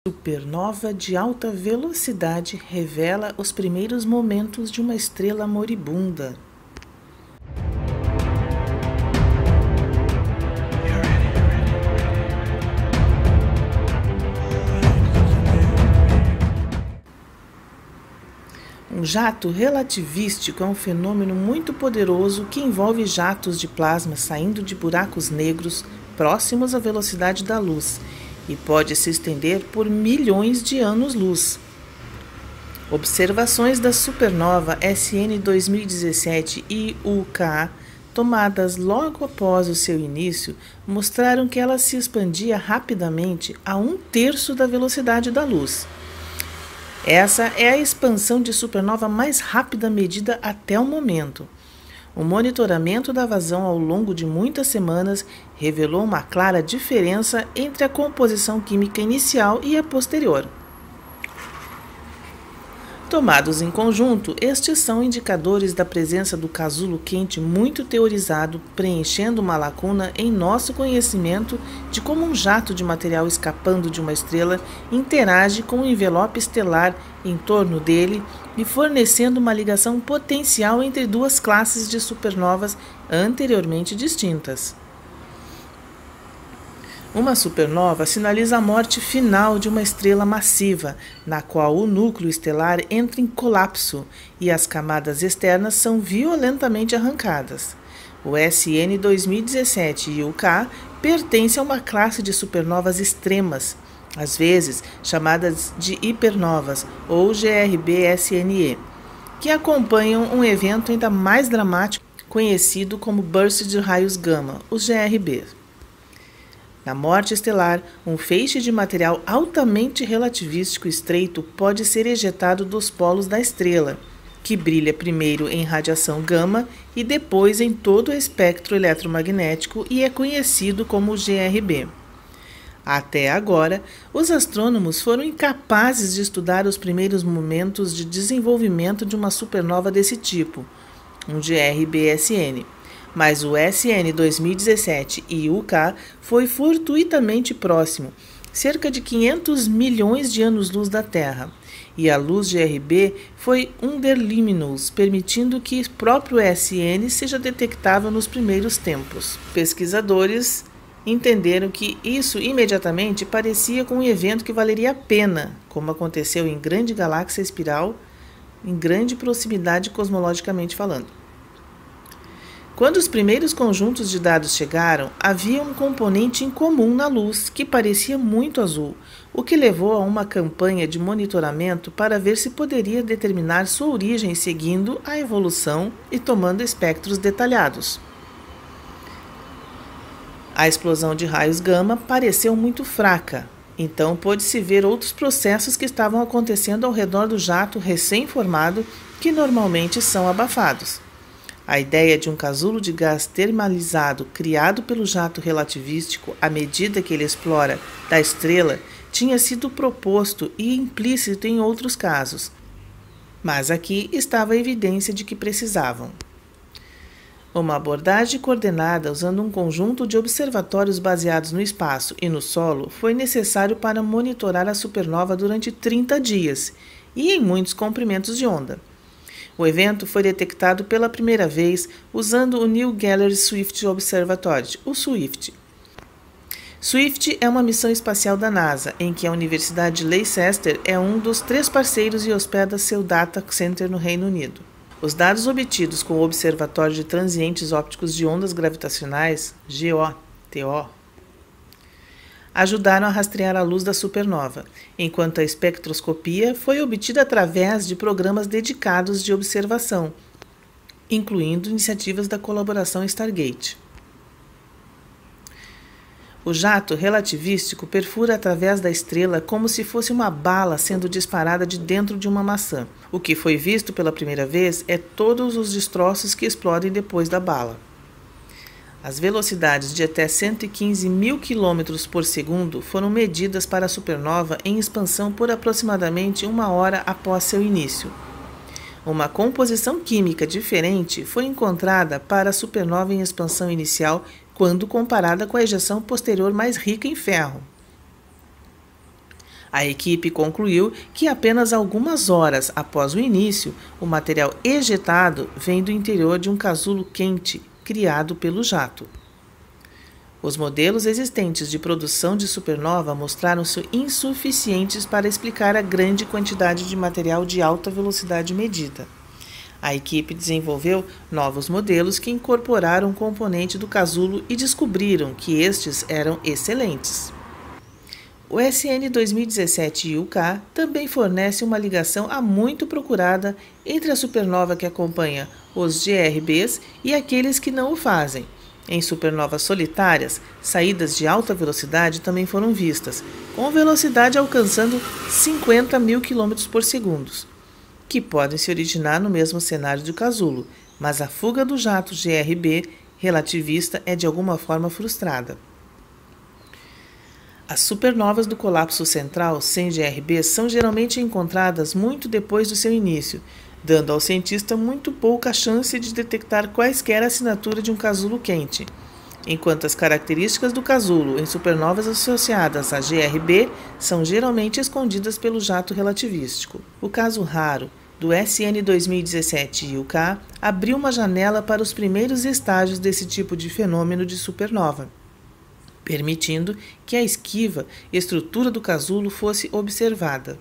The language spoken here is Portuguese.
Supernova de alta velocidade revela os primeiros momentos de uma estrela moribunda. Um jato relativístico é um fenômeno muito poderoso que envolve jatos de plasma saindo de buracos negros próximos à velocidade da luz e pode se estender por milhões de anos-luz. Observações da supernova SN 2017 IUK, tomadas logo após o seu início, mostraram que ela se expandia rapidamente a 1/3 da velocidade da luz. Essa é a expansão de supernova mais rápida medida até o momento. O monitoramento da vazão ao longo de muitas semanas revelou uma clara diferença entre a composição química inicial e a posterior. Tomados em conjunto, estes são indicadores da presença do casulo quente muito teorizado, preenchendo uma lacuna em nosso conhecimento de como um jato de material escapando de uma estrela interage com o envelope estelar em torno dele e fornecendo uma ligação potencial entre duas classes de supernovas anteriormente distintas. Uma supernova sinaliza a morte final de uma estrela massiva, na qual o núcleo estelar entra em colapso e as camadas externas são violentamente arrancadas. O SN 2017 IUK pertence a uma classe de supernovas extremas, às vezes chamadas de hipernovas ou GRB-SNE, que acompanham um evento ainda mais dramático conhecido como burst de raios gama, os GRB. Na morte estelar, um feixe de material altamente relativístico estreito pode ser ejetado dos polos da estrela, que brilha primeiro em radiação gama e depois em todo o espectro eletromagnético e é conhecido como GRB. Até agora, os astrônomos foram incapazes de estudar os primeiros momentos de desenvolvimento de uma supernova desse tipo, um GRB-SN. Mas o SN 2017 IUK foi fortuitamente próximo, cerca de 500 milhões de anos-luz da Terra, e a luz GRB foi underluminous, permitindo que o próprio SN seja detectável nos primeiros tempos. Pesquisadores entenderam que isso imediatamente parecia com um evento que valeria a pena, como aconteceu em grande galáxia espiral, em grande proximidade cosmologicamente falando. Quando os primeiros conjuntos de dados chegaram, havia um componente incomum na luz que parecia muito azul, o que levou a uma campanha de monitoramento para ver se poderia determinar sua origem seguindo a evolução e tomando espectros detalhados. A explosão de raios gama pareceu muito fraca, então pôde-se ver outros processos que estavam acontecendo ao redor do jato recém-formado, que normalmente são abafados. A ideia de um casulo de gás termalizado criado pelo jato relativístico à medida que ele explora da estrela tinha sido proposto e implícito em outros casos, mas aqui estava a evidência de que precisavam. Uma abordagem coordenada usando um conjunto de observatórios baseados no espaço e no solo foi necessário para monitorar a supernova durante 30 dias e em muitos comprimentos de onda. O evento foi detectado pela primeira vez usando o New Galilee Swift Observatory, o SWIFT. SWIFT é uma missão espacial da NASA, em que a Universidade de Leicester é um dos 3 parceiros e hospeda seu Data Center no Reino Unido. Os dados obtidos com o Observatório de Transientes Ópticos de Ondas Gravitacionais, GOTO, ajudaram a rastrear a luz da supernova, enquanto a espectroscopia foi obtida através de programas dedicados de observação, incluindo iniciativas da colaboração Stargate. O jato relativístico perfura através da estrela como se fosse uma bala sendo disparada de dentro de uma maçã. O que foi visto pela primeira vez é todos os destroços que explodem depois da bala. As velocidades de até 115 mil km por segundo foram medidas para a supernova em expansão por aproximadamente 1 hora após seu início. Uma composição química diferente foi encontrada para a supernova em expansão inicial quando comparada com a ejeção posterior mais rica em ferro. A equipe concluiu que apenas algumas horas após o início, o material ejetado vem do interior de um casulo quente criado pelo jato. Os modelos existentes de produção de supernova mostraram-se insuficientes para explicar a grande quantidade de material de alta velocidade medida. A equipe desenvolveu novos modelos que incorporaram um componente do casulo e descobriram que estes eram excelentes. O SN 2017 UK também fornece uma ligação há muito procurada entre a supernova que acompanha os GRBs e aqueles que não o fazem. Em supernovas solitárias, saídas de alta velocidade também foram vistas, com velocidade alcançando 50.000 km por segundo, que podem se originar no mesmo cenário do casulo, mas a fuga do jato GRB relativista é de alguma forma frustrada. As supernovas do colapso central sem GRB são geralmente encontradas muito depois do seu início, dando ao cientista muito pouca chance de detectar quaisquer assinatura de um casulo quente, enquanto as características do casulo em supernovas associadas a GRB são geralmente escondidas pelo jato relativístico. O caso raro do SN 2017 UK abriu uma janela para os primeiros estágios desse tipo de fenômeno de supernova, permitindo que a esquiva estrutura do casulo fosse observada.